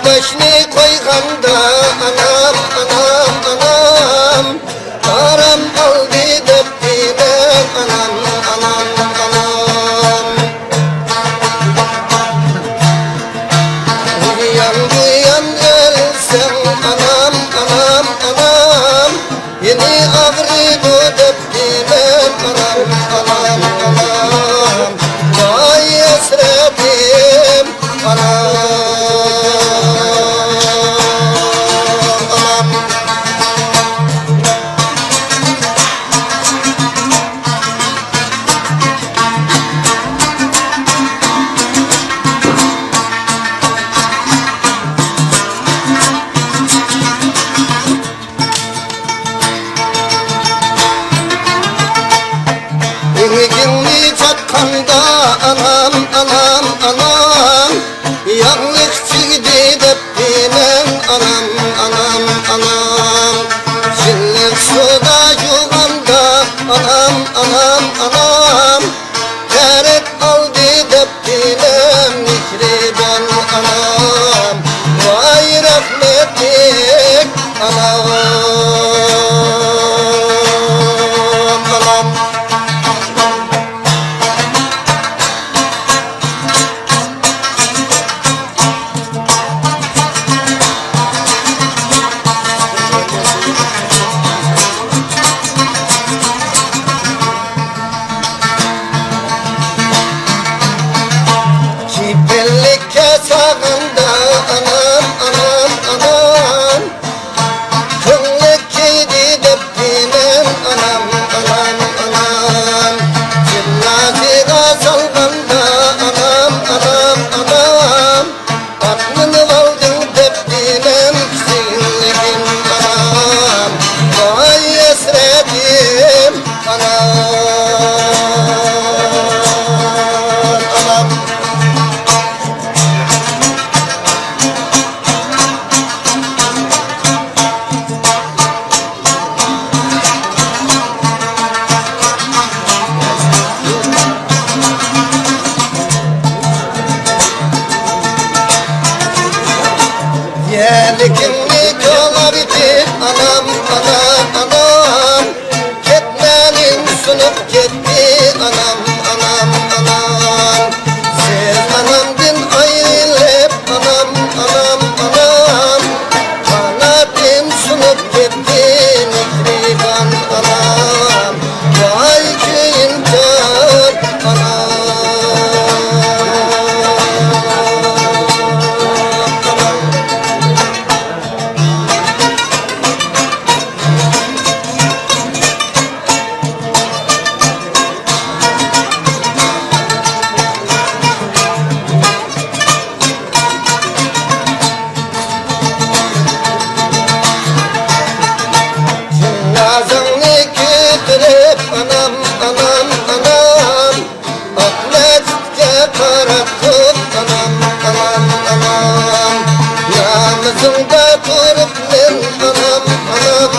başını koyganda anam anam anam aram aldı deptinem anam anam anam uyan ölsem anam anam anam yeni ağrıdı deptinem anam anam anam vay hasretim anam. Günni çatkanda anam anam anam yanlış çıktı deptinem anam anam anam Çillik suda yuvanda anam anam anam Terek aldı deptinem nikriben anam Vay rahmetlik anam anam Bellik kesağında anam anam anam Kıllık giydi deptinem anam anam anam Cennati salganda anam anam anam Aklını aldın deptinem sinirlim anam Vay esretim anam anam Yelikimlik olabilir anam anam anam Ketmenin sunup gitti anam anam anam Siz anamdın ayrılıp anam anam anam Kanatim sunup gitti nikriban anam Vay köyüm kör anam Nazını götürüp anam anam anam Ahmet'e karatıp anam anam anam Yalnızımda durup ben anam anam